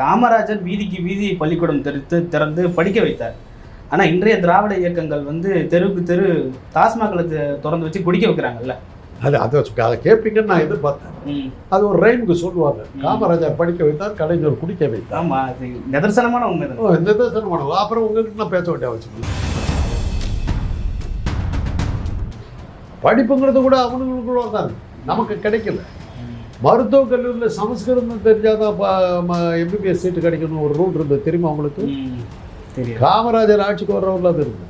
காமராஜர் வீதிக்கு வீதி பள்ளிக்கூடம் திறந்து படிக்க வைத்தார். ஆனால் இன்றைய திராவிட இயக்கங்கள் வந்து தெருவுக்கு தெரு டாஸ்மாக்களை திறந்து வச்சு குடிக்க வைக்கிறாங்கல்ல. அதை கேட்பீங்கன்னு நான் எதிர்பார்த்தேன். அது ஒரு ரைமுக்கு சொல்லுவாங்க, காமராஜர் படிக்க வைத்தார், கலைஞர் குடிக்க வைத்தார். ஆமாம், அது நிதர்சனமான உண்மை தான். நிதர்சனமான. அப்புறம் உங்களுக்கு நான் பேச வேண்டிய அவசியம். படிப்புங்கிறது கூட அவனுங்களுக்குள்ள தான் நமக்கு கிடைக்கல. மருத்துவக் கல்லூரியில் சமஸ்கிருதம் தெரிஞ்சாதான் எம்பிபிஎஸ் சீட்டு கிடைக்கணும் ஒரு ரூல் இருந்தது, தெரியுமா அவங்களுக்கு? காமராஜர் ஆட்சிக்கு வர்றவர்கள் அது இருக்கு.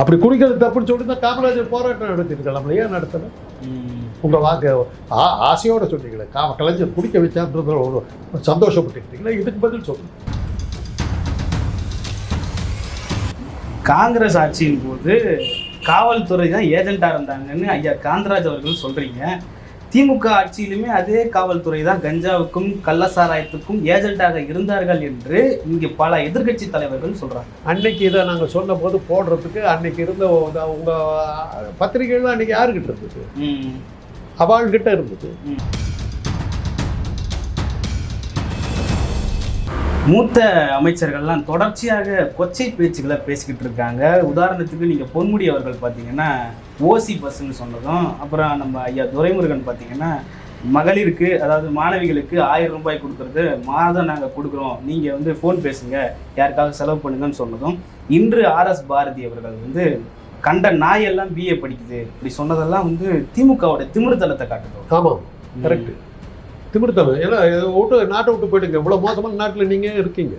அப்படி குடிக்கிறது தப்புன்னு சொல்லிட்டு தான் காமராஜர் போராட்டம் நடத்திருக்கலாம். நம்மள ஏன் நடத்தலை? உங்கள் வாக்கு ஆசையோட சொன்னீங்களே, கலைஞர் குடிக்க வச்சான்றதுல ஒரு சந்தோஷப்பட்டுருக்கீங்களா? இதுக்கு பதில் சொல்லுங்க. காங்கிரஸ் ஆட்சியின் போது காவல்துறை தான் ஏஜென்ட்டாக இருந்தாங்கன்னு ஐயா காந்தராஜ் அவர்கள் சொல்கிறீங்க. திமுக ஆட்சியிலுமே அதே காவல்துறை தான் கஞ்சாவுக்கும் கள்ளசாராயத்துக்கும் ஏஜென்ட்டாக இருந்தார்கள் என்று இங்கே பல எதிர்கட்சி தலைவர்கள் சொல்கிறாங்க. அன்னைக்கு இதை நாங்கள் சொன்ன போது போடுறதுக்கு அன்னைக்கு இருந்த உங்கள் பத்திரிகைகள் அன்னைக்கு யாருக்கிட்ட இருந்தது? அவள்கிட்ட இருந்தது. மூத்த அமைச்சர்கள்லாம் தொடர்ச்சியாக கொச்சை பேச்சுக்களை பேசிக்கிட்டு இருக்காங்க. உதாரணத்துக்கு நீங்கள் பொன்முடி அவர்கள் பார்த்தீங்கன்னா ஓசி பஸ்ன்னு சொன்னதும், அப்புறம் நம்ம ஐயா துரைமுருகன் பார்த்தீங்கன்னா மகளிருக்கு, அதாவது மாணவிகளுக்கு 1000 ரூபாய் கொடுக்குறது மாதம் நாங்கள் கொடுக்குறோம், நீங்கள் வந்து ஃபோன் பேசுங்க, யாருக்காக செலவு பண்ணுங்கன்னு சொன்னதும், இன்று RS பாரதி அவர்கள் வந்து கண்ட நாயெல்லாம் BA படிக்குது இப்படி சொன்னதெல்லாம் வந்து திமுகவோட திமிர்த்தனத்தை காட்டுது. ஆமாம், கரெக்டு. திமிர்த்தனம். ஏன்னா விட்டு நாட்டை விட்டு போயிடுங்க. இவ்வளோ மோசமான நாட்டில் நீங்கள் இருக்கீங்க.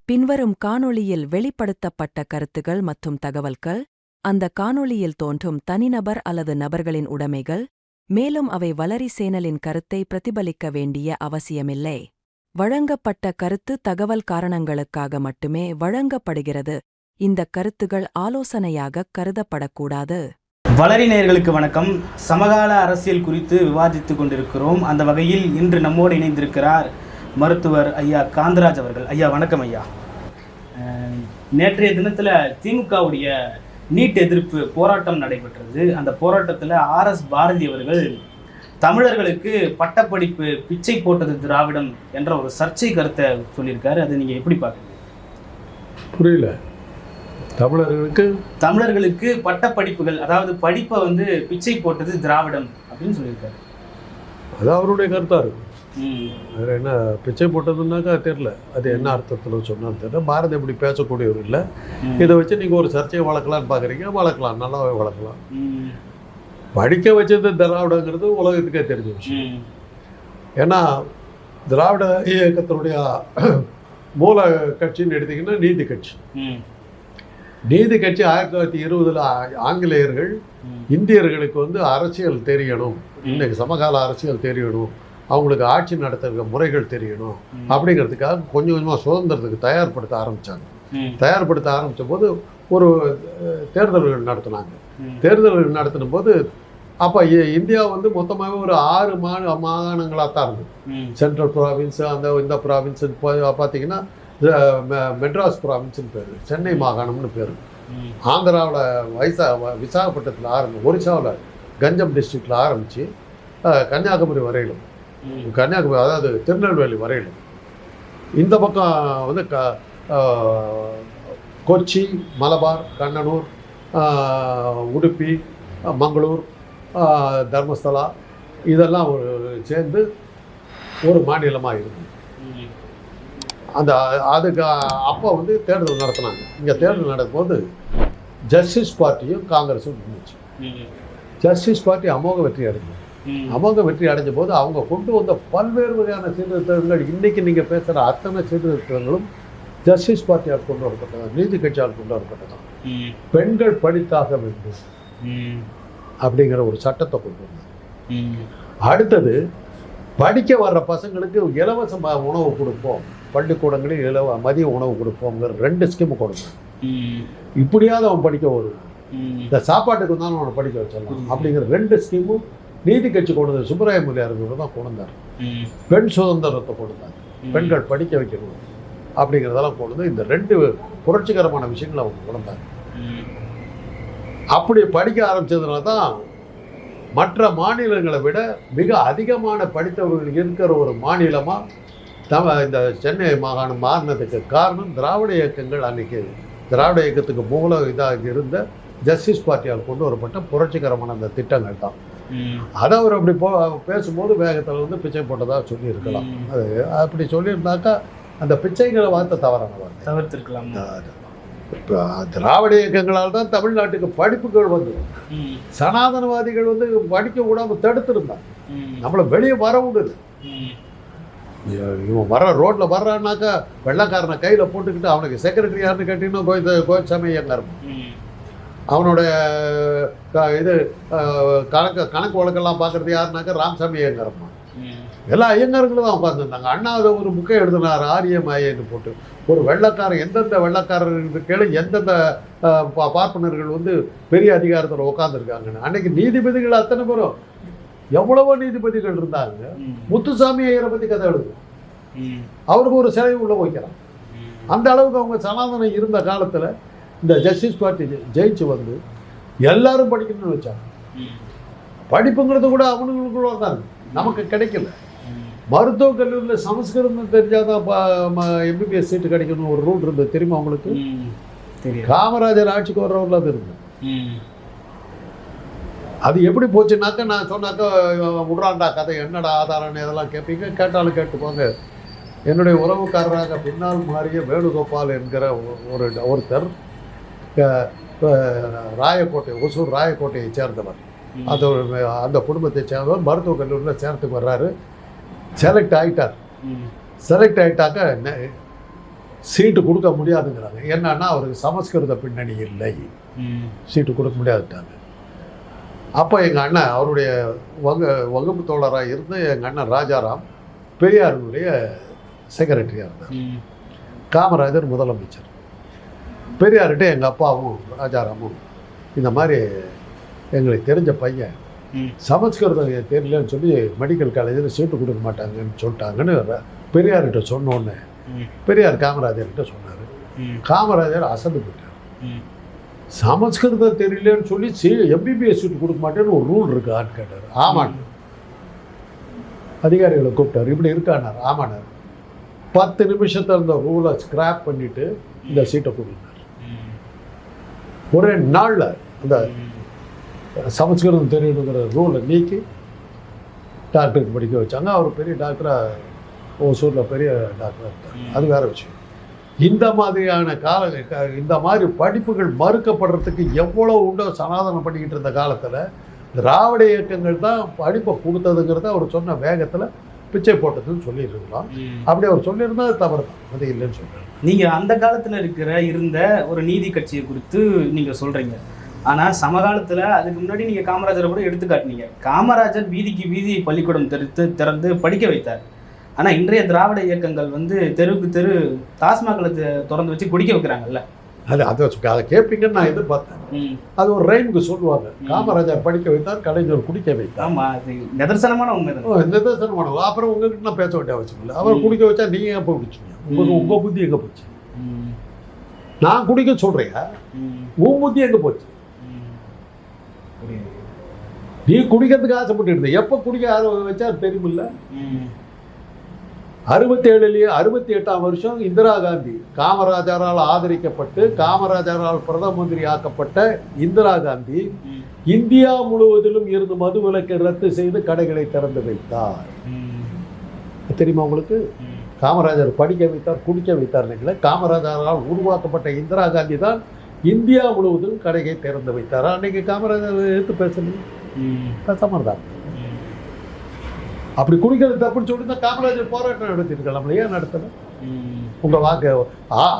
பின்வரும் காணொளியில் வெளிப்படுத்தப்பட்ட கருத்துகள் மற்றும் தகவல்கள் அந்த காணொளியில் தோன்றும் தனிநபர் அல்லது நபர்களின் உடைமைகள், மேலும் அவை வளரி சேனலின் கருத்தை பிரதிபலிக்க வேண்டிய அவசியமில்லை. வழங்கப்பட்ட கருத்து தகவல் காரணங்களுக்காக மட்டுமே வழங்கப்படுகிறது. இந்த கருத்துகள் ஆலோசனையாக கருதப்படக்கூடாது. வளரி நேயர்களுக்கு வணக்கம். சமகால அரசியல் குறித்து விவாதித்து கொண்டிருக்கிறோம். அந்த வகையில் இன்று நம்மோடு இணைந்திருக்கிறார் மருத்துவர் ஐயா காந்தராஜ் அவர்கள். ஐயா வணக்கம். ஐயா, நேற்றைய தினத்தில் திமுகவுடைய நீட் எதிர்ப்பு போராட்டம் நடைபெற்றது. அந்த போராட்டத்தில் RS பாரதி அவர்கள் தமிழர்களுக்கு பட்டப்படிப்பு பிச்சை போட்டது திராவிடம் என்ற ஒரு சர்ச்சை கருத்தை சொல்லியிருக்காரு. அதை நீங்கள் எப்படி பார்க்குறீங்க? புரியல. தமிழர்களுக்கு பட்டப்படிப்புகள், அதாவது படிப்பை வந்து பிச்சை போட்டது திராவிடம் அப்படின்னு சொல்லியிருக்காரு. அது அவருடைய கருத்தா இருக்கும். வேற என்ன பிச்சை போட்டதுன்னாக்கா தெரியல, அது என்ன அர்த்தத்தில் சொன்னான்னு தெரியல. பாரதி இப்படி பேசக்கூடியவர் இல்லை. இதை வச்சு நீங்கள் ஒரு சர்ச்சையை வளர்க்கலான்னு பார்க்குறீங்க. வளர்க்கலாம், நல்லாவே வளர்க்கலாம். படிக்க வச்சது திராவிடங்கிறது உலகத்துக்கே தெரிஞ்ச விஷயம். ஏன்னா திராவிட இயக்கத்தினுடைய மூல கட்சின்னு எடுத்திங்கன்னா நீதி கட்சி. நீதி கட்சி 1920 ஆங்கிலேயர்கள் இந்தியர்களுக்கு வந்து அரசியல் தெரியணும், இன்னைக்கு சமகால அரசியல் தெரியணும், அவங்களுக்கு ஆட்சி நடத்துகிற முறைகள் தெரியணும் அப்படிங்கிறதுக்காக கொஞ்சம் கொஞ்சமாக சுதந்திரத்துக்கு தயார்படுத்த ஆரம்பித்தாங்க. தயார்படுத்த ஆரம்பித்த போது ஒரு தேர்தல்கள் நடத்தினாங்க. தேர்தல்கள் நடத்தின போது அப்போ இந்தியா வந்து மொத்தமாகவே ஒரு 6 மாகாணங்களாக தான் இருந்தது. சென்ட்ரல் ப்ராவின்ஸ், இந்த ப்ராவின்ஸ் பார்த்தீங்கன்னா மெட்ராஸ் ப்ராவின்ஸ்னு பேர், சென்னை மாகாணம்னு பேர். ஆந்திராவில் விசாகப்பட்டினத்தில் ஆரம்பிச்சு, ஒரிசாவில் கஞ்சம் டிஸ்ட்ரிக்டில் ஆரம்பித்து கன்னியாகுமரி வரையிலும், கன்னியாகுமரி அதாவது திருநெல்வேலி வரையிலும், இந்த பக்கம் வந்து கொச்சி, மலபார், கண்ணனூர், உடுப்பி, மங்களூர், தர்மஸ்தலா, இதெல்லாம் சேர்ந்து ஒரு மாநிலமாக இருந்தது. அதுக்கு அப்போ வந்து தேர்தல் நடத்தினாங்க. இங்கே தேர்தல் நடக்கும்போது ஜஸ்டிஸ் பார்ட்டியும் காங்கிரஸும் இருந்துச்சு. ஜஸ்டிஸ் பார்ட்டி அமோக வெற்றி அடைஞ்சது. அமோக வெற்றி அடைஞ்ச போது அவங்க கொண்டு வந்த பல்வேறு வகையான சீர்திருத்தங்கள், இன்றைக்கி நீங்கள் பேசுகிற அத்தனை சீர்திருத்தங்களும் ஜஸ்டிஸ் பார்ட்டியால் கொண்டு வரப்பட்டது, நீதி கட்சியால் கொண்டு வரப்பட்டது. பெண்கள் படித்தாக வேண்டும் அப்படிங்கிற ஒரு சட்டத்தை கொண்டு வந்தாங்க. அடுத்தது படிக்க வர்ற பசங்களுக்கு இலவச உணவு கொடுப்போம், பள்ளிக்கூடங்களில் மதிய உணவு கொடுப்போங்கிற 2 ஸ்கீமு கொடுப்போம். இப்படியாவது அவன் படிக்க வருவான், இந்த சாப்பாட்டுக்கு வந்தாலும் அவனை படிக்க வச்சிடலாம் அப்படிங்கிற 2 ஸ்கீமும் நீதி கட்சி கொண்டு வந்தார். சுப்பராய முதலியார் தான் கொண்டு வந்தார். பெண் சுதந்திரத்தை கொண்டு வந்தார், பெண்கள் படிக்க வைக்கணும் அப்படிங்கிறதெல்லாம் கொண்டு வந்து இந்த 2 புரட்சிகரமான விஷயங்களை அவங்க கொண்டு வந்தாங்க. அப்படி படிக்க ஆரம்பித்ததுனால தான் மற்ற மாநிலங்களை விட மிக அதிகமான படித்தவர்கள் இருக்கிற ஒரு மாநிலமாக இந்த சென்னை மாகாணம் மாறினதுக்கு காரணம் திராவிட இயக்கங்கள். அன்றைக்கி திராவிட இயக்கத்துக்கு மூல இதாக இருந்த ஜஸ்டிஸ் பார்ட்டியால் கொண்டு வரப்பட்ட புரட்சிகரமான அந்த திட்டங்கள் தான். அதை அவர் அப்படி பேசும்போது வேகத்தில் வந்து பிச்சை போட்டதாக சொல்லியிருக்கலாம். அது அப்படி சொல்லியிருந்தாக்கா அந்த பிச்சைங்கிற வார்த்தை தவறான வார்த்தை, தவிர்த்திருக்கலாம். இப்போ திராவிட இயக்கங்களால் தான் தமிழ்நாட்டுக்கு படிப்புகள் வந்து சனாதனவாதிகள் வந்து படிக்க விடாம தடுத்துருந்தாங்க. நம்மளை வெளியே வர விடுது. இவன் ரோட்டில் வர்றான்னாக்கா வெள்ளக்காரனை கையில் போட்டுக்கிட்டு அவனுக்கு செக்ரட்டரி யாருன்னு கேட்டீங்கன்னா கோயில்சாமி ஐயங்கார். அவனுடைய இது கணக்கு வழக்கெல்லாம் பார்க்குறது யாருனாக்கா ராமசாமி ஐயங்காரம்மா. எல்லா ஐயங்காரங்களும் தான் உட்காந்துருந்தாங்க. அண்ணா அதை ஒரு புக்கை எழுதினார் ஆரியமாயன்னு போட்டு. ஒரு வெள்ளக்காரன் எந்தெந்த வெள்ளக்காரர்கள் கேளு எந்தெந்த பார்ப்பனர்கள் வந்து பெரிய அதிகாரத்தில் உட்காந்துருக்காங்கன்னு. அன்னைக்கு நீதிபதிகள் அத்தனை பேரும் எவ்வளவோ நீதிபதிகள் இருந்தாங்க. முத்துசாமி ஐயரை பற்றி கதை எழுது, அவருக்கு ஒரு சிலை உள்ள வைக்கிறான். அந்த அளவுக்கு அவங்க சனாதனம் இருந்த காலத்தில் இந்த ஜஸ்டிஸ் பார்ட்டி ஜெயிச்சு வந்து எல்லாரும் படிக்கணும்னு வச்சாங்க. படிப்புங்கிறது கூட அவனுங்களுக்குள்ள தான் நமக்கு கிடைக்கல. மருத்துவக் கல்லூரியில் சமஸ்கிருதம் தெரிஞ்சாதான் எம்பிபிஎஸ் சீட்டு கிடைக்கணும் ஒரு ரூல் இருந்தது, தெரியுமா உங்களுக்கு? காமராஜர் ஆட்சிக்கு வர்றவர்கள் அது இருந்தது. அது எப்படி போச்சுனாக்கா நான் சொன்னாக்கா விட்றாண்டா கதை என்னடா ஆதாரம்னு இதெல்லாம் கேட்பீங்க. கேட்டாலும் கேட்டுக்கோங்க. என்னுடைய உறவுக்காரராக பின்னால் மாறிய வேணுகோபால் என்கிற ஒருத்தர் ராயக்கோட்டை, ஒசூர் ராயக்கோட்டையை சேர்ந்தவர். அந்த குடும்பத்தை சேர்ந்தவர் மருத்துவக் கல்லூரியில் சேர்த்துக்கு வர்றாரு. செலக்ட் ஆகிட்டார். செலக்ட் ஆகிட்டாக்க சீட்டு கொடுக்க முடியாதுங்கிறாங்க. என்னன்னா அவருக்கு சமஸ்கிருத பின்னணி இல்லை, சீட்டு கொடுக்க முடியாதுட்டாங்க. அப்போ எங்கள் அண்ணன் அவருடைய வகுப்பு தோழராக இருந்து எங்கள் அண்ணன் ராஜாராம் பெரியாருடைய செக்ரட்டரியாக இருந்தார். காமராஜர் முதலமைச்சர். பெரியார்கிட்ட எங்கள் அப்பாவும் ராஜாராமும் இந்த மாதிரி எங்களுக்கு தெரிஞ்ச பையன் சமஸ்கிருதம் தெரியலன்னு சொல்லி மெடிக்கல் காலேஜில் சீட்டு கொடுக்க மாட்டாங்கன்னு சொல்லிட்டாங்கன்னு பெரியார்கிட்ட சொன்னோன்னே பெரியார் காமராஜர்கிட்ட சொன்னார். காமராஜர் அசந்து போயிட்டார். சமஸ்கிருதம் தெரியலன்னு சொல்லி எம்பிபிஎஸ் சீட்டு கொடுக்க மாட்டேன்னு ஒரு ரூல் இருக்கான்னு கேட்டார். ஆமான்னு அதிகாரிகளை கூப்பிட்டார். இப்படி இருக்கானார். ஆமானார். 10 நிமிஷத்தில் அந்த ரூலை ஸ்கிராப் பண்ணிவிட்டு இந்த சீட்டை கொடுத்தார். ஒரே நாளில் அந்த சமஸ்கிருதம் தெரியணுங்கிற ரூலை நீக்கி டாக்டருக்கு படிக்க வச்சாங்க. அவர் பெரிய டாக்டராக ஓசூரில் பெரிய டாக்டராக இருந்தார். அது வேறு விஷயம். இந்த மாதிரியான இந்த மாதிரி படிப்புகள் மறுக்கப்படுறதுக்கு எவ்வளோ உண்டோ சனாதனம் பண்ணிக்கிட்டு இருந்த காலத்தில் திராவிட இயக்கங்கள் தான் படிப்பை கொடுத்ததுங்கிறத அவர் சொன்ன வேகத்தில் பிச்சை போட்டதுன்னு சொல்லியிருக்கலாம். அப்படி அவர் சொல்லியிருந்தா அது தவறு தான், அது இல்லைன்னு சொல்கிறார். நீங்கள் அந்த காலத்தில் இருந்த ஒரு நீதி கட்சியை குறித்து நீங்கள் சொல்கிறீங்க. ஆனால் சமகாலத்தில் அதுக்கு முன்னாடி நீங்கள் காமராஜரை கூட எடுத்துக்காட்டினீங்க. காமராஜர் வீதிக்கு வீதி பள்ளிக்கூடம் திறந்து படிக்க வைத்தார். ஆனால் இன்றைய திராவிட இயக்கங்கள் வந்து தெருவுக்கு தெரு டாஸ்மாக்களை திறந்து வச்சு குடிக்க வைக்கிறாங்கல்ல. அதை கேட்பீங்கன்னு நான் எதிர்பார்த்தேன். அது ஒரு ரைமுக்கு சொல்லுவாங்க. காமராஜர் படிக்க வைத்தார், கலைஞர் குடிக்க வைத்தார். ஆமாம், அது நிதர்சனமான உண்மை தான். நிதர்சனமான. அப்புறம் உங்ககிட்ட நான் பேச வேண்டிய அவசியம் இல்லை. அவர் குடிக்க வச்சா நீங்கள் ஏன் போய் குடிச்சிங்க? உங்கள் புத்தி எங்கே போச்சு? நான் குடிக்க சொல்கிறேன், உன் புத்தி எங்கே போச்சு? நீ குடிக்கிறதுக்கு ஆசைப்பட்டு இருந்த எப்போ குடிக்க வச்சா தெரியுமில்ல. 68ஆம் வருஷம் இந்திரா காந்தி காமராஜரால் ஆதரிக்கப்பட்டு காமராஜரால் பிரதம மந்திரி ஆக்கப்பட்ட இந்திரா காந்தி இந்தியா முழுவதிலும் இருந்து மது விலக்கை ரத்து செய்து கடைகளை திறந்து வைத்தார். தெரியுமா உங்களுக்கு? காமராஜர் படிக்க வைத்தார், குடிக்க வைத்தார். காமராஜரால் உருவாக்கப்பட்ட இந்திரா காந்தி தான் இந்தியா முழுவதும் கடையை திறந்து வைத்தார். அன்னைக்கு காமராஜர் எடுத்து பேசணும், பேசாம இருந்தார். அப்படி குடிக்கிறது தப்புன்னு சொல்லியிருந்தா காமராஜர் போராட்டம் நடத்திருக்கலாம். ஏன் நடத்தலை? உங்கள் வாக்கு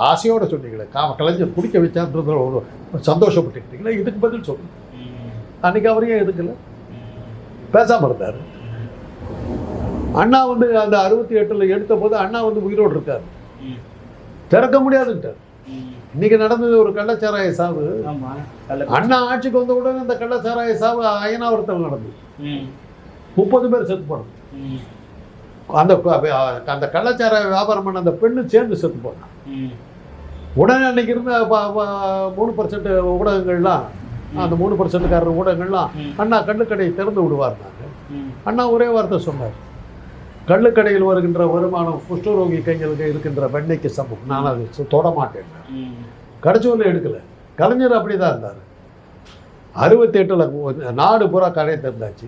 ஆசையோடு சொன்னீங்களே, கலைஞர் குடிக்க வச்சான்றதுல ஒரு சந்தோஷப்பட்டுக்கிட்டீங்களா? இதுக்கு பதில் சொல்லுங்க. அன்னைக்கு அவரையும் எதுக்கல, பேசாமல் இருந்தார். அண்ணா வந்து அந்த 68 எடுத்த போது அண்ணா வந்து உயிரோடு இருக்கார், திறக்க முடியாதுன்ட்டார். இன்னைக்கு நடந்தது ஒரு கள்ளச்சாராய சாவு. அண்ணா ஆட்சிக்கு வந்த உடனே அந்த கள்ளச்சாராய சாவு அயனாவரத்தில் நடந்தது. 30 பேர் செத்து போனோம். அந்த கள்ளச்சாராய வியாபாரம் பண்ண அந்த பெண்ணு சேர்ந்து செத்து போனான். உடனே அன்னைக்கு இருந்த 3% ஊடகங்கள்லாம் அந்த 3% ஊடகங்கள்லாம் அண்ணா கள்ளுக்கடையை திறந்து விடுவார். அண்ணா ஒரே வார்த்தை சொன்னார், கள்ளுக்கடையில் வருகின்ற வருமானம் குஷ்டரோகி கைகளுக்கு இருக்கின்ற வெண்ணெய்க்கு சமம், நான் அதை தொட மாட்டேன். கடைச்சோல எடுக்கலை. கலைஞர் அப்படி தான் இருந்தார். 68 நாடு பூரா கடையை திறந்தாச்சு.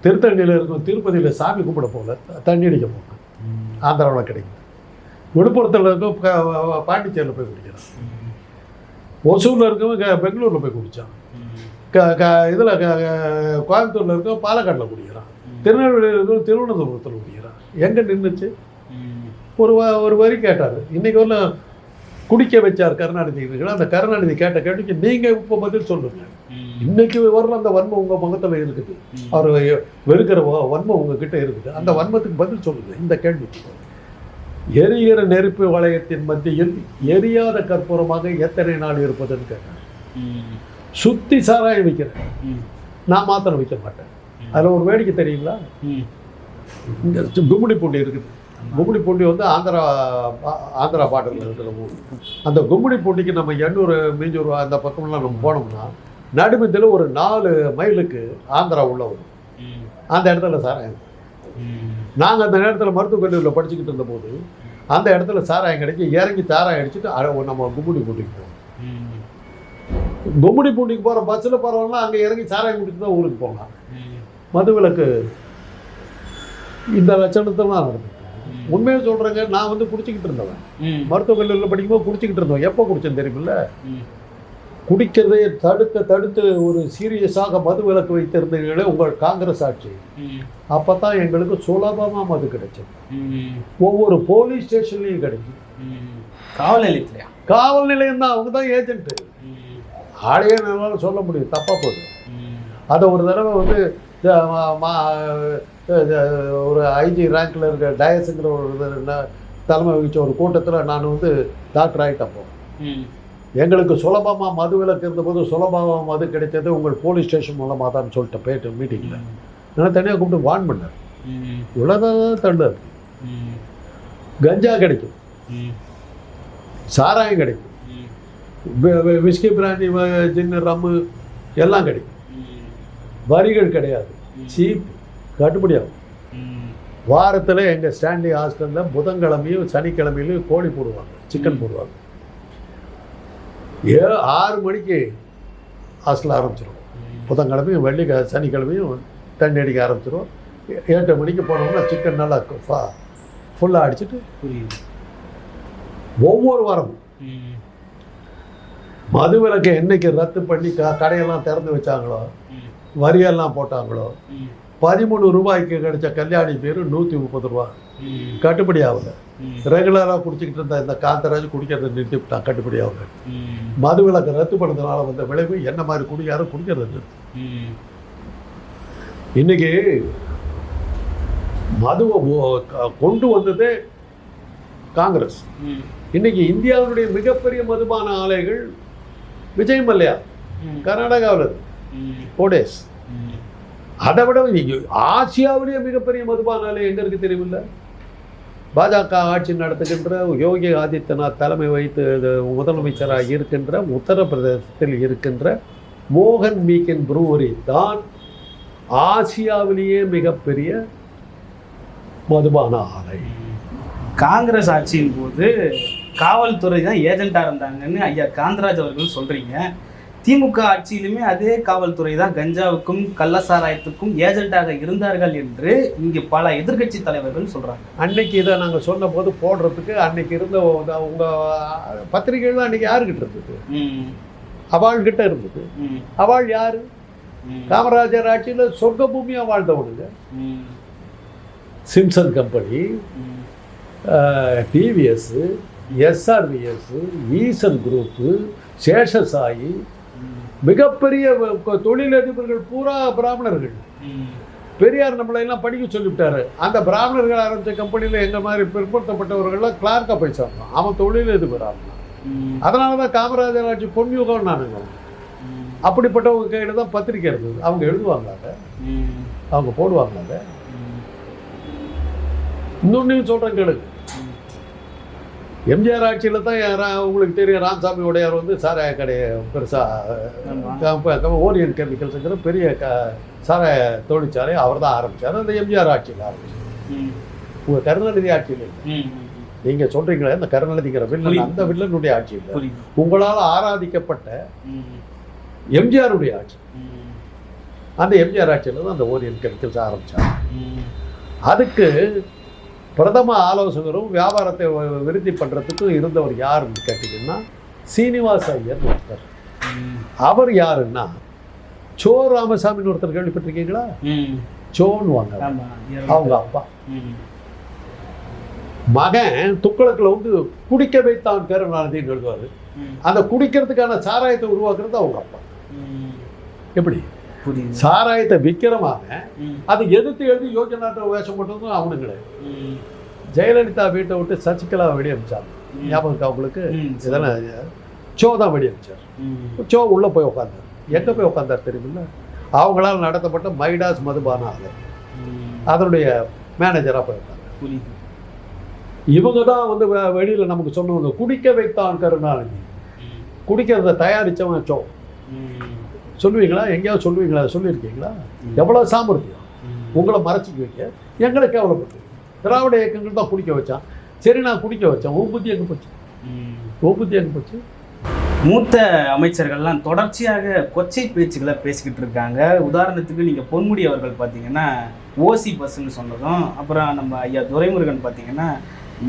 திருத்தணியில் இருக்கும் திருப்பதியில் சாமி கும்பிட போகல, தண்ணி அடிக்க போகல. ஆந்திராவில் கிடைக்கும். விழுப்புரத்தில் இருக்கும் பாண்டிச்சேரியில் போய் குடிக்கிறான். ஒசூரில் இருக்கவங்க பெங்களூரில் போய் குடித்தான். இதில் கோயம்புத்தூரில் இருக்கவங்க பாலக்காட்டில் குடிக்கிறான். திருநெல்வேலியில் இருக்கவங்க திருவனந்தபுரத்தில் குடிக்கிறான். எங்கே நின்றுச்சு? ஒரு வரி கேட்டார். இன்றைக்கி ஒரு குடிக்க வச்சார் கருணாநிதி. அந்த கருணாநிதி கேட்ட கேட்டுக்கு நீங்கள் இப்போ பதில் சொல்லுங்க. இன்னைக்கு வரல அந்த வன்மம் உங்கள் முகத்தில் இருக்குது, அவர் வெறுக்கிற வன்மம் உங்ககிட்ட இருக்குது. அந்த வன்மத்துக்கு பதில் சொல்லுங்க. இந்த கேள்விக்கு எரிகிற நெருப்பு வளையத்தின் மத்தியில் எரியாத கற்பூரமாக எத்தனை நாள் இருப்பதுன்னு கேட்டேன். சுத்தி சாராயம் விற்கிறேன், நான் மாத்திரம் விற்க மாட்டேன். அதில் ஒரு வேடிக்கை தெரியுங்களா? இங்கே கும்மிடிப்பூண்டி இருக்குது. கும்மிடிப்பூண்டி வந்து ஆந்திரா பாடலில் இருக்கிற ஊர். அந்த கும்மிடிப்பூண்டிக்கு நம்ம 800 மீஞ்சூர் அந்த பக்கம்லாம் நம்ம போனோம்னா நடுமத்தில் ஒரு 4 மைலுக்கு ஆந்திரா உள்ள வரும். அந்த இடத்துல சாராயம். நாங்கள் அந்த நேரத்தில் மருத்துவக் கல்லூரியில் படிச்சுக்கிட்டு இருந்தபோது அந்த இடத்துல சாராயம் கிடைச்சி இறங்கி சாராயம் அடிச்சுட்டு நம்ம கும்மிடிப்பூண்டிக்கு போவோம். கும்மிடிப்பூண்டிக்கு போகிற பஸ்ஸில் போகிறவங்களாம் அங்கே இறங்கி சாராயம் குடிச்சு தான் ஊருக்கு போகலாம். மதுவிலக்கு இந்த லட்சணத்தெல்லாம் நடந்தது. உண்மையாக சொல்கிறேங்க, நான் வந்து குடிச்சிக்கிட்டு இருந்தவன். மருத்துவக் கல்லூரியில் படிக்கும்போது குடிச்சிக்கிட்டு இருந்தோம். எப்போ குடிச்சேன்னு தெரியுமில்ல? குடிக்கிறதை தடுத்து ஒரு சீரியஸாக மது விலக்கு வைத்திருந்தீங்களே உங்கள் காங்கிரஸ் ஆட்சி. அப்போ தான் எங்களுக்கு சுலபமாக மது கிடைச்சது. ஒவ்வொரு போலீஸ் ஸ்டேஷன்லையும் கிடைக்கும். காவல் நிலையம் தான், அவங்க தான் ஏஜென்ட்டு. ஆளையே என்னால் சொல்ல முடியும், தப்பாக போகுது. அதை ஒரு தடவை வந்து ஒரு ஐஜி ரேங்கில் இருக்க டயஸுங்கிற ஒரு தலைமை வகிச்ச ஒரு கூட்டத்தில் நான் வந்து டாக்டர் ஆகிட்டப்போ எங்களுக்கு சுலபமாக மது விலக்கு இருந்தபோது சுலபமாக மது கிடைச்சது உங்கள் போலீஸ் ஸ்டேஷன் மூலமாக தான் சொல்லிட்டேன் போயிட்டு மீட்டிங்கில். நான் தனியாக கூப்பிட்டு வான் பண்ணேன். இவ்வளோதான் தண்டார். கஞ்சா கிடைக்கும், சாராயம் கிடைக்கும், விஸ்கி பிராண்டி ஜின்னு ரம்மு எல்லாம் கிடைக்கும். வரிகள் கிடையாது, சீப், கட்டுப்படியாகும். வாரத்தில் எங்கள் ஸ்டான்லி ஹாஸ்டலில் புதன்கிழமையும் சனிக்கிழமையிலையும் கோழி போடுவாங்க, சிக்கன் போடுவாங்க. 6 மணிக்கு ஹாஸ்டல் ஆரம்பிச்சிடும். புதன்கிழமையும் சனிக்கிழமையும் தண்ணி அடிக்க ஆரம்பிச்சிடும். 8 மணிக்கு போனோம்னா சிக்கன் நல்லா ஃபுல்லாக அடிச்சுட்டு ஒவ்வொரு வாரமும் மது விலக்கை என்னைக்கு ரத்து பண்ணி கடையெல்லாம் திறந்து வச்சாங்களோ, வரியெல்லாம் போட்டாங்களோ, 13 ரூபாய்க்கு கிடைச்ச கல்யாணி பேர் 130 ரூபா. கட்டுப்படி ஆகலை. ரெகுலராக குடிச்சிக்கிட்டு இருந்த இந்த காந்தராஜ் குடிக்கிறத நிறுத்திவிட்டான். கட்டுப்படி ஆகலை. மது விலக்கு ரத்து பண்ணதுனால வந்த விளைவு என்ன மாதிரி குடிக்காரும் குடிக்கிறது. இன்னைக்கு மதுவை கொண்டு வந்ததே காங்கிரஸ். இன்னைக்கு இந்தியாவுடைய மிகப்பெரிய மதுபான ஆலைகள் விஜய் மல்லையா கர்நாடகாவில், கோடேஸ். அதை விட ஆசியாவிலேயே மிகப்பெரிய மதுபான ஆலை எங்கே இருக்குது தெரியுமில்ல? பாஜக ஆட்சி நடத்துகின்ற யோகி ஆதித்யநாத் தலைமை வைத்து முதலமைச்சராக இருக்கின்ற உத்தரப்பிரதேசத்தில் இருக்கின்ற மோகன் மீக்கன் ப்ரூவரி தான் ஆசியாவிலேயே மிகப்பெரிய மதுபான ஆலை. காங்கிரஸ் ஆட்சியின் போது காவல்துறை தான் ஏஜென்ட்டாக இருந்தாங்கன்னு ஐயா காந்தராஜ் அவர்கள் சொல்கிறீங்க. திமுக ஆட்சியிலுமே அதே காவல்துறை தான் கஞ்சாவுக்கும் கள்ளசாராயத்துக்கும் ஏஜென்ட்டாக இருந்தார்கள் என்று இங்கே பல எதிர்கட்சி தலைவர்கள் சொல்கிறாங்க. அன்னைக்கு இதை நாங்கள் சொன்ன போது போடுறதுக்கு அன்னைக்கு இருந்த உங்கள் பத்திரிகைகள் தான் அன்றைக்கி யாருக்கிட்ட இருந்தது? அவாள்கிட்ட இருந்தது. அவாள் யார்? காமராஜர் ஆட்சியில் சொர்க்க பூமியாக வாழ்ந்தவனுங்க. சிம்சன் கம்பெனி, டிவிஎஸ், எஸ்ஆர்விஎஸ், ஈசன் குரூப்பு, சேஷசாயி, மிகப்பெரிய தொழிலதிபர்கள் பூரா பிராமணர்கள். பெரியார் நம்மளெல்லாம் படிக்க சொல்லிவிட்டாரு. அந்த பிராமணர்கள் ஆரம்பித்த கம்பெனியில் எங்கள் மாதிரி பிற்படுத்தப்பட்டவர்கள்லாம் கிளார்க்காக போய் சாப்பிடணும். அவன் தொழிலதிபர் ஆகணும். அதனால தான் காமராஜர் ஆட்சி பொன்யுகம் நானுங்க. அப்படிப்பட்டவங்க கையில் தான் பத்திரிக்கை இருந்தது. அவங்க எழுதுவாங்க, அதை அவங்க போடுவாங்க. அதை இன்னொன்னையும் சொல்கிறேன் கேளுங்க. எம்ஜிஆர் ஆட்சியில் தான் உங்களுக்கு தெரியும் ராமசாமி உடையார் வந்து சாராய கடையை பெருசாக ஓரியன் கெமிக்கல்ஸுங்கிற பெரிய சாராய தொழிற்சாலை அவர் தான் ஆரம்பித்தார். அந்த எம்ஜிஆர் ஆட்சியில் ஆரம்பிச்சார். உங்கள் கருணாநிதி ஆட்சியில் இல்லை. நீங்கள் சொல்கிறீங்களே இந்த கருணாநிதிங்கிற வில்லன், அந்த வில்லனுடைய ஆட்சியில் உங்களால் ஆராதிக்கப்பட்ட எம்ஜிஆருடைய ஆட்சி. அந்த எம்ஜிஆர் ஆட்சியில் தான் அந்த ஓரியன் கெமிக்கல்ஸ் ஆரம்பித்தார். அதுக்கு பிரதம ஆலோசகரும் வியாபாரத்தை விருத்தி பண்ணுறதுக்கும் இருந்தவர் யாருன்னு கேட்டிங்கன்னா சீனிவாச ஐயர் ஒருத்தர். அவர் யாருன்னா சோ ராமசாமின்னு ஒருத்தர் கேள்விப்பட்டிருக்கீங்களா? சோன்னு வாங்க, அவங்க அப்பா. மகன் துக்களக்கில் வந்து குடிக்க வைத்தான் கருணாநிதின்னு எழுதுவார். அந்த குடிக்கிறதுக்கான சாராயத்தை உருவாக்குறது அவங்க அப்பா. எப்படி சாராயத்தை விற்கிறமாக அதை எதிர்த்து எழுதி யோஜனாட்ட வேஷம் போட்டதும் அவனு கிடையாது. ஜெயலலிதா வீட்டை விட்டு சசிகலா வெடி அமிச்சார். ஞாபகம் அவங்களுக்கு? இதெல்லாம் சோ தான் வெடி அமிச்சார். சோ உள்ள போய் உட்காந்தார். எங்கே போய் உட்காந்தார் தெரியுமில்ல? அவங்களால் நடத்தப்பட்ட மைடாஸ் மதுபான அதனுடைய மேனேஜராக போய் உட்காந்தார். இவங்க தான் வந்து வெளியில் நமக்கு சொன்னவங்க குடிக்க வைத்தான் கருணாநிதி. குடிக்கிறத தயாரித்தவன் சோ. சொல்லுவீங்களா? எங்கேயாவது சொல்லுவீங்களா? சொல்லியிருக்கீங்களா? எவ்வளோ சாமர்த்தியம் உங்களை மறைச்சிக்க வைக்க, எங்களை கேவலப்பட்டு. திராவிட இயக்கங்கள் தான் குடிக்க வச்சான். சரி, நான் குடிக்க வச்சேன். உன் புத்தி எங்கே போச்சு? உன் புத்தி எங்கே போச்சு? மூத்த அமைச்சர்கள்லாம் தொடர்ச்சியாக கொச்சை பேச்சுக்களை பேசிக்கிட்டு இருக்காங்க. உதாரணத்துக்கு நீங்கள் பொன்முடி அவர்கள் பார்த்தீங்கன்னா ஓசி பஸ்ன்னு சொன்னதும், அப்புறம் நம்ம ஐயா துரைமுருகன் பார்த்தீங்கன்னா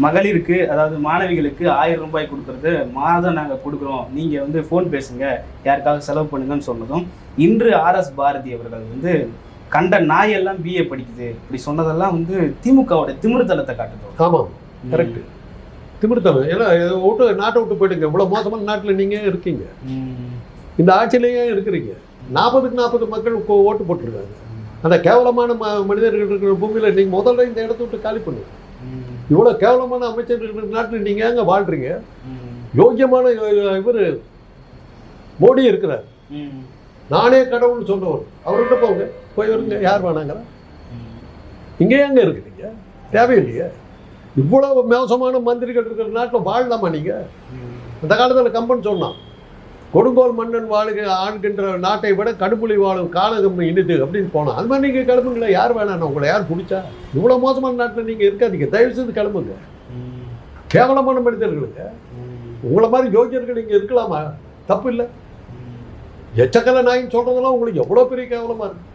மகளிருக்கு, அதாவது மாணவிகளுக்கு 1000 ரூபாய் கொடுக்குறது மாதம் நாங்கள் கொடுக்குறோம், நீங்கள் வந்து ஃபோன் பேசுங்க, யாருக்காக செலவு பண்ணுங்கன்னு சொன்னதும், இன்று ஆர்எஸ் பாரதி அவர்கள் வந்து கண்ட நாயெல்லாம் பிஏ படிக்குது இப்படி சொன்னதெல்லாம் வந்து திமுகவோட திமிர்த்தனத்தை காட்டுது. ஆமாம், கரெக்டு. திமிர்த்தனம். ஏன்னா விட்டு நாட்டை விட்டு போயிட்டுங்க. இவ்வளோ மோசமான நாட்டில் நீங்கள் இருக்கீங்க, இந்த ஆட்சியிலேயே இருக்கிறீங்க. 40க்கு 40 மக்கள் ஓட்டு போட்டிருக்காங்க. அந்த கேவலமான மனிதர்கள் இருக்கிற பூமியில் நீங்கள் முதல்ல இந்த இடத்த விட்டு காலி பண்ணுங்க. இவ்வளோ கேவலமான அமைச்சர்கள் நாட்டில் நீங்கள் எங்கே வாழ்றீங்க? யோக்கியமான இவர் மோடி இருக்கிறார். நானே கடவுள்னு சொன்னவர். அவர்கிட்ட போங்க, போய் வருங்க. யார் வேணாங்கிறா? இங்கே எங்கே இருக்கிறீங்க? தேவையில்லையே. இவ்வளோ மோசமான மந்திரிகள் இருக்கிற நாட்டில் வாழலாமா நீங்கள்? அந்த காலத்தில் கம்பன் சொன்னான், கொடுங்கோல் மன்னன் ஆளுகின்ற நாட்டை விட கடுப்புலி வாழும் காலகம் இனிது அப்படின்னு போனான். அது மாதிரி நீங்கள் கிளம்புங்களா? யார் வேணாம், உங்களை யார் பிடிச்சா? இவ்வளோ மோசமான நாட்டில் நீங்கள் இருக்காதீங்க, தயவு செய்து கிளம்புங்க. கேவலமான மனிதர்களுக்கு உங்களை மாதிரி யோகியர்கள் இங்கே இருக்கலாமா? தப்பு இல்லை. எச்சக்கலை நாயின்னு சொல்கிறதெல்லாம் உங்களுக்கு எவ்வளோ பெரிய கேவலமாக இருக்கு.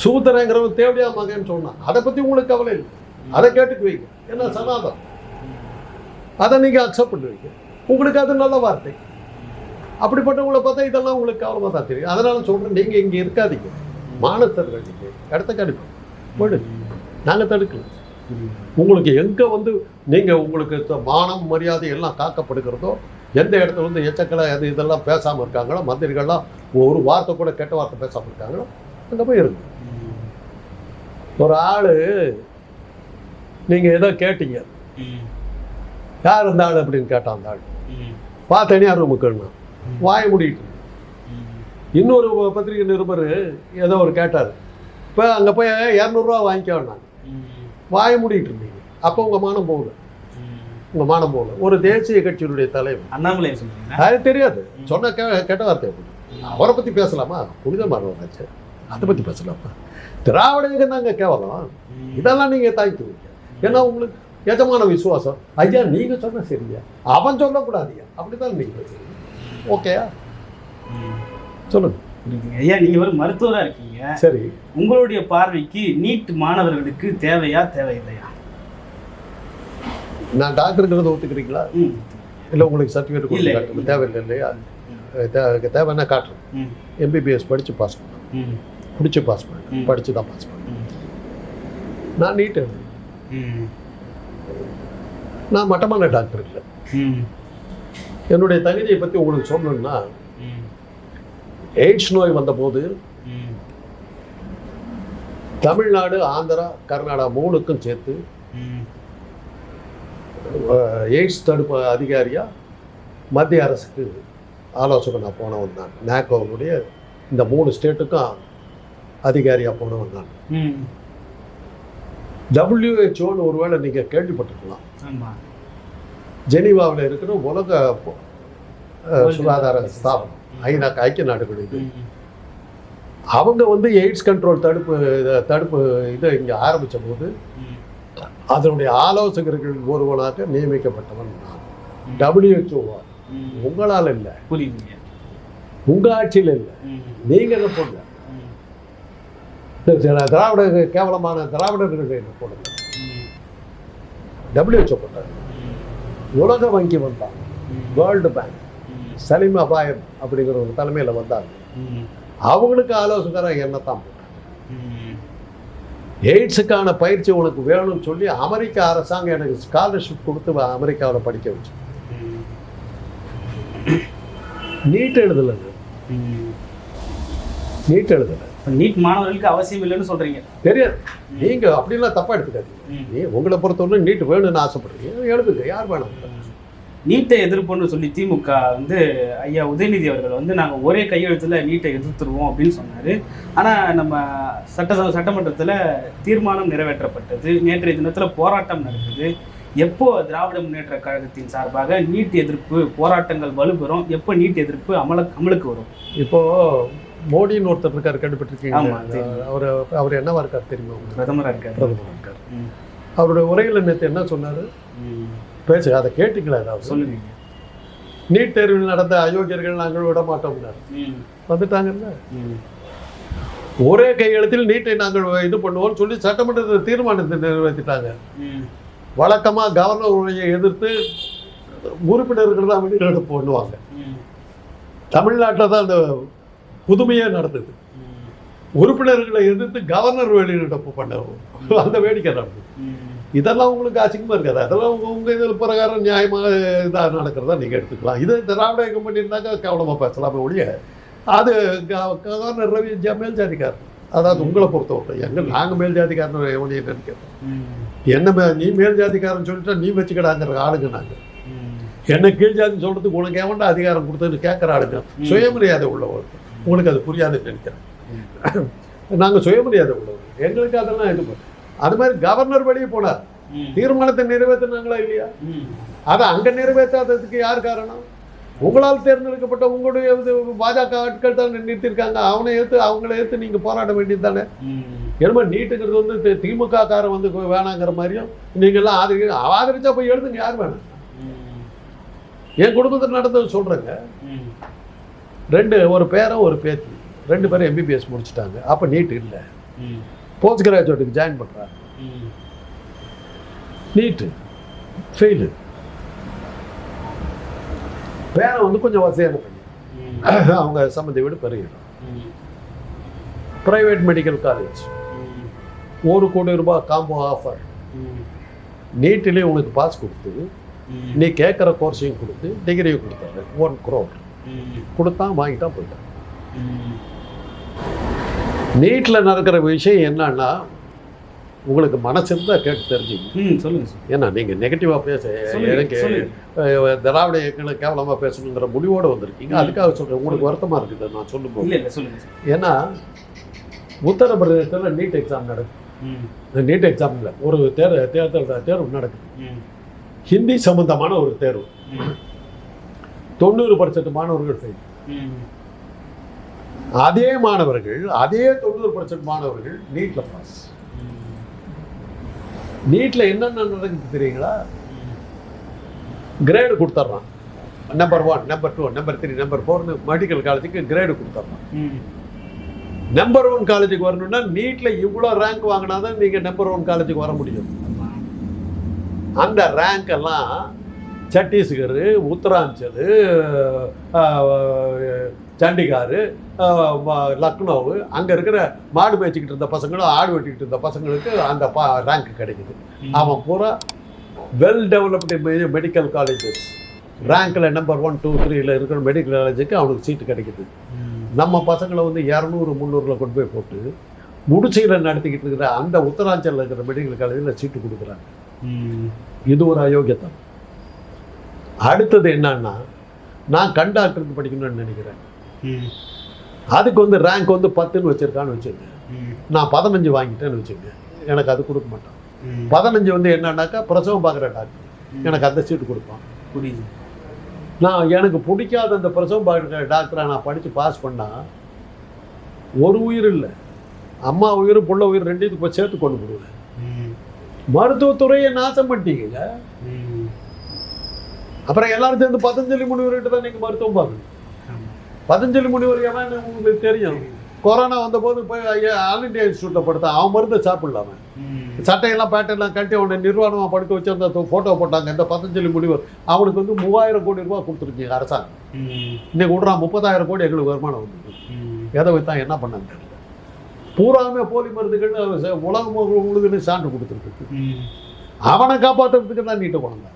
சூத்திரங்கிறவன் தேவடியா மகன்னு சொன்னான். அதை பற்றி உங்களுக்கு கவலை இல்லை, அதை கேட்டுக்குவீங்க. ஏன்னா சனாதம், அதை நீங்கள் அக்செப்ட் பண்ணுவீங்க. உங்களுக்கு அது நல்ல வார்த்தை. அப்படிப்பட்டவங்களை பார்த்தா இதெல்லாம் உங்களுக்கு கவலமாக தான் தெரியும். அதனால சொல்கிறேன், நீங்கள் இங்கே இருக்காதீங்க. மானத்தர்கள் நீங்கள் இடத்த கடிப்போம் போய்டு, நாங்கள் தடுக்கல. உங்களுக்கு எங்கே வந்து நீங்கள் உங்களுக்கு மானம் மரியாதை எல்லாம் காக்கப்படுகிறதோ, எந்த இடத்துல வந்து எச்சக்கலை அது இதெல்லாம் பேசாமல் இருக்காங்களோ, மந்திரிகள்லாம் ஒரு வார்த்தை கூட கெட்ட வார்த்தை பேசாமல் இருக்காங்களோ, அங்கே போய் இருக்கு. ஒரு ஆள் நீங்கள் ஏதோ கேட்டீங்க, யார் இந்த ஆள் அப்படின்னு கேட்டான். அந்த ஆள் பார்த்தேனே ரூமுக்குன்னா வாய முடிக்கிட்டு. இன்னொரு பத்திரிகை நிருபர் ஏதோ ஒரு கேட்டார், இப்போ அங்கே போய் 200 ரூபா வாங்கிக்கோன்னா வாய மூடிக்கிட்டு இருந்தீங்க. அப்போ உங்கள் மானம் போகல, உங்கள் மானம் போகல. ஒரு தேசிய கட்சியினுடைய தலைவர் அண்ணாமலை சொல்லுங்க, அது தெரியாது, சொன்ன கெட்ட வார்த்தை. அவரை பற்றி பேசலாமா? புனிதமானவராச்சு, அதை பற்றி பேசலாமா? திராவிட இயக்கம் தாங்க கேவலம். இதெல்லாம் நீங்கள் தாய்த்துவீங்க. ஏன்னா உங்களுக்கு எஜமான விசுவாசம். ஐயா நீங்கள் சொன்னால் சரியா, அவன் சொல்லக்கூடாதுயா, அப்படித்தான் நீங்கள் பேசுறீங்க. ஓகேயா? சொல்லுங்க. ஐயா, நீங்கள் ஒரு மருத்துவராக இருக்கீங்க. சரி, உங்களுடைய பார்வைக்கு நீட் மாணவர்களுக்கு தேவையா தேவையில்லையா? நான் டாக்டருங்கிறத ஒத்துக்கிறீங்களா? இல்லை உங்களுக்கு சர்டிஃபிகேட் தேவையில்லை இல்லையா? தேவைன்னா காட்டுறேன். எம்பிபிஎஸ் படித்து பாஸ் பண்ணேன், பிடிச்சி பாஸ் பண்ணேன், படித்து தான் பாஸ் பண்ணேன். நான் நீட் எழுதுறேன். நான் மட்டமான டாக்டர் இல்லை. என்னுடைய தகுதியை பற்றி உங்களுக்கு சொல்லணும்னா, எய்ட்ஸ் நோய் வந்தபோது தமிழ்நாடு, ஆந்திரா, கர்நாடகா 3க்கும் சேர்த்து எய்ட்ஸ் தடுப்பு அதிகாரியாக மத்திய அரசுக்கு ஆலோசனை நான் போனவன் தான். நாக்கோனுடைய இந்த 3 ஸ்டேட்டுக்கும் அதிகாரியாக போனவன் நான். WHO ஒருவேளை நீங்கள் கேள்விப்பட்டிருக்கலாம். ஜெனீவாவில் இருக்கிற உலக சுகாதார ஸ்தாபனம், ஐக்கிய நாடுகள் இது. அவங்க வந்து எய்ட்ஸ் கண்ட்ரோல் தடுப்பு இதை இங்கே ஆரம்பித்த போது அதனுடைய ஆலோசகர்கள் ஒருவனாக நியமிக்கப்பட்டவன் நான். WHO உங்களால் இல்லை, உங்க ஆட்சியில் இல்லை, நீங்க என்ன போடல, திராவிட கேவலமான திராவிடர்கள் என்ன போடல, WHO போட்டாங்க. உலக வங்கி வந்தாங்க, வேர்ல்டு பேங்க், சலீம் அபாயம் அப்படிங்கிற ஒரு தலைமையில் வந்தாங்க. அவங்களுக்கு ஆலோசகராக என்னத்தான் போட்டாங்க. எய்ட்ஸுக்கான பயிற்சி உனக்கு வேணும்னு சொல்லி அமெரிக்க அரசாங்கம் எனக்கு ஸ்காலர்ஷிப் கொடுத்து அமெரிக்காவில் படிக்க வச்சு. நீட் எழுதலைங்க, நீட் எழுதலை. நீட் மாணவர்களுக்கு அவசியம் இல்லைன்னு சொல்றீங்க. தெரியாது, நீங்க அப்படிலாம் தப்பா எடுத்துக்காதீங்க. நீ உங்களை பொறுத்தவரை நீட் வேணும்னு ஆசைப்படுறீங்க, எழுதுங்க, யார் வேணும். நீட்டை எதிர்ப்புன்னு சொல்லி திமுக வந்து ஐயா உதயநிதி அவர்கள் வந்து நாங்கள் ஒரே கையெழுத்தில் நீட்டை எதிர்த்துருவோம் அப்படின்னு சொன்னார். ஆனால் நம்ம சட்டமன்றத்தில் தீர்மானம் நிறைவேற்றப்பட்டது. நேற்றைய தினத்தில் போராட்டம் நடக்குது. எப்போ திராவிட முன்னேற்ற கழகத்தின் சார்பாக நீட் எதிர்ப்பு போராட்டங்கள் வலுப்பெறும், எப்போ நீட் எதிர்ப்பு அமலுக்கு வரும்? இப்போ மோடின்னு ஒருத்தர் இருக்காரு, கண்டுபிடிச்சிருக்கீங்க. அவர் என்னவா இருக்கார் தெரியுமா? பிரதமராக இருக்கார். பிரதமராக இருக்கார். அவருடைய உரையில் நேற்று என்ன சொன்னார் பேச, அதை கேட்டுங்களா? ஏதாவது சொல்லுங்க. நீட் தேர்வில் நடந்த அயோக்கியர்கள் நாங்கள் விட மாட்டோம்னாரு. வந்துட்டாங்கல்ல, ஒரே கையெழுத்தில் நீட்டை நாங்கள் இது பண்ணுவோம்னு சொல்லி சட்டமன்றத்தில் தீர்மானத்தை நிறைவேற்றிட்டாங்க. வழக்கமா கவர்னர் உரையை எதிர்த்து உறுப்பினர்கள் தான் வெளிநடப்பு பண்ணுவாங்க. தமிழ்நாட்டில் தான் அந்த புதுமையே நடந்தது. உறுப்பினர்களை எதிர்த்து கவர்னர் வெளிநடப்பு பண்ணுவோம், அந்த வேடிக்கை நடந்தது. இதெல்லாம் உங்களுக்கு அசிங்கமாக இருக்காது. அதெல்லாம் உங்கள் இதில் பிரகாரம் நியாயமாக இதாக நடக்கிறதா நீங்கள் எடுத்துக்கலாம். இது திராவிட இயக்கம் பண்ணியிருந்தாக்கா கவனமாக பேசலாமே ஒழிய, அது கவர்னர் ரவி மேல் ஜாதிக்காரர். அதாவது உங்களை பொறுத்தவரை நாங்கள் மேல் ஜாதிக்காரன் எவனையே நினைக்கிறோம். என்ன நீ மேல் ஜாதிக்காரன் சொல்லிட்டா நீ வச்சுக்கிடாங்கிற ஆளுங்க நாங்கள். என்ன கீழ் ஜாதின்னு சொல்கிறதுக்கு உனக்கு எவன்டா அதிகாரம் கொடுத்ததுன்னு கேட்குற ஆளுங்க. சுயமரியாதை உள்ளவர். உங்களுக்கு அது புரியாதுன்னு நினைக்கிறேன். நாங்கள் சுயமரியாதை உள்ளவர், எங்களுக்கு அதெல்லாம் இது. அது மாதிரி கவர்னர் வெளியே போனார், தீர்மானத்தை நிறைவேற்றினாங்களா இல்லையா? அதை அங்கே நிறைவேற்றாததுக்கு யார் காரணம்? உங்களால் தேர்ந்தெடுக்கப்பட்ட உங்களுடைய பாஜக ஆட்கள் தான் நிறுத்திருக்காங்க. அவங்கள ஏற்று நீங்கள் போராட வேண்டியது தானே. ஏன்னா நீட்டுங்கிறது வந்து திமுக காரன் வந்து வேணாங்கிற மாதிரியும் நீங்கள்லாம் ஆதரிச்சா போய் எழுதுங்க, யார் வேணாம். என் குடும்பத்தில் நடந்தது சொல்கிறேங்க. ஒரு பேரன் ஒரு பேத்தி, 2 பேரும் MBBS முடிச்சுட்டாங்க. அப்போ நீட் இல்லை, போஸ்ட் கிராஜுவேட்டுக்கு ஜாயின் பண்ணுறாங்க. நீட்டு ஃபெயிலு. பேரன் வந்து கொஞ்சம் வசதியான பையன், அவங்க சம்மந்தி வீடு பெருகிடும். ப்ரைவேட் மெடிக்கல் காலேஜ், 1 கோடி ரூபாய் காம்போ ஆஃபர். நீட்டிலே உனக்கு பாஸ் கொடுத்து நீ கேட்குற கோர்ஸையும் கொடுத்து டிகிரியும் கொடுத்தாரு. 1 crore கொடுத்தான், வாங்கிட்டான், போயிட்டான். நீட்டில் நடக்கிற விஷயம் என்னன்னா, உங்களுக்கு மனசு இருந்தால் கேட்டு தெரிஞ்சுக்கணும். சொல்லுங்க சார். ஏன்னா நீங்கள் நெகட்டிவாக பேச எனக்கு திராவிட இயக்கங்களை கேவலமாக பேசணுங்கிற முடிவோடு வந்திருக்கீங்க. அதுக்காக சொல்கிறேன், உங்களுக்கு வருத்தமாக இருக்குது நான் சொல்லும்போது. ஏன்னா உத்தரப்பிரதேசத்தில் நீட் எக்ஸாம் நடக்குது. நீட் எக்ஸாம் இல்லை, ஒரு தேர்வு நடக்குது. ஹிந்தி சம்பந்தமான ஒரு தேர்வு. 90% மாணவர்கள் ஃபெயில். அதே மாணவர்கள், அதே 90% மாணவர்கள் நீட்டில் பாஸ். நீட்டில் என்னென்ன நடக்குது தெரியுங்களா? கிரேடு கொடுத்துட்றான். Number 1, number 2, number 3, number 4 medical காலேஜுக்கு கிரேடு கொடுத்துட்றான். நம்பர் 1 காலேஜுக்கு வரணும்னா நீட்டில் இவ்வளோ ரேங்க் வாங்கினா தான் நீங்கள் நம்பர் 1 காலேஜுக்கு வர முடியும். அந்த ரேங்க் எல்லாம் சத்தீஸ்கர், உத்தராஞ்சல், சண்டிகார், லக்னோ, அங்கே இருக்கிற மாடு மேய்ச்சிக்கிட்டு இருந்த பசங்களும் ஆடு வெட்டிக்கிட்டு இருந்த பசங்களுக்கு அந்த ரேங்க் கிடைக்குது. அவன் பூரா வெல் டெவலப்டு மெடிக்கல் காலேஜஸ் ரேங்க்கில் நம்பர் 1, 2, 3 இருக்கிற மெடிக்கல் காலேஜுக்கு அவனுக்கு சீட்டு கிடைக்குது. நம்ம பசங்களை வந்து 200, 300 கொண்டு போய் போட்டு முடிச்சியில் நடத்திக்கிட்டு இருக்கிற அந்த உத்தராஞ்சலில் இருக்கிற மெடிக்கல் காலேஜில் சீட்டு கொடுக்குறாங்க. இது ஒரு அயோக்கியத்தனம். அடுத்தது என்னன்னா, நான் கண் டாக்டருக்கு படிக்கணும்னு நினைக்கிறேன். அதுக்கு வந்து ரேங்க் வந்து 10ன்னு வச்சிருக்கான்னு வச்சுருங்க. நான் 15 வாங்கிட்டேன்னு வச்சுருங்க, எனக்கு அது கொடுக்க மாட்டான். 15 வந்து என்னன்னாக்கா பிரசவம் பார்க்குற டாக்டர், எனக்கு அந்த சீட்டு கொடுப்பான். புரியுது. நான் எனக்கு பிடிக்காத அந்த பிரசவ டாக்டரை நான் படித்து பாஸ் பண்ணால் ஒரு உயிர் இல்லை, அம்மா உயிர் புள்ள உயிர் ரெண்டையும் இப்போ சேர்த்து கொண்டு போடுவேன். மருத்துவத்துறையை நாசம் பண்ணிட்டீங்க. அப்புறம் எல்லாரும் சேர்ந்து பதஞ்சலி முனிவர்கிட்ட தான் நீங்கள் மருத்துவம் பார்க்கணும். பதஞ்சலி முனிவர் ஏன்னா உங்களுக்கு தெரியும், கொரோனா வந்தபோது போய் ஆல் இண்டியா இன்ஸ்டியூட்டில் படுத்தான். அவன் மருந்தை சாப்பிடலாம சட்டையெல்லாம் பேட்டையெல்லாம் கட்டி அவனை நிர்வாணமாக படுக்க வச்சு அந்த ஃபோட்டோ போட்டாங்க. இந்த பதஞ்சலி முனிவர் அவனுக்கு வந்து 3000 கோடி ரூபா கொடுத்துருக்கீங்க அரசாங்கம். இன்னைக்கு விட்றான் 30,000 கோடி எங்களுக்கு வருமானம் வந்து எதை வைத்தான் என்ன பண்ணாங்க தெரியல. பூராமே போலி மருந்துகள் உலகம் முழுதுன்னு சான்று கொடுத்துருக்கு. அவனை காப்பாற்றுறதுக்கு தான் நீட்ட குழந்தை.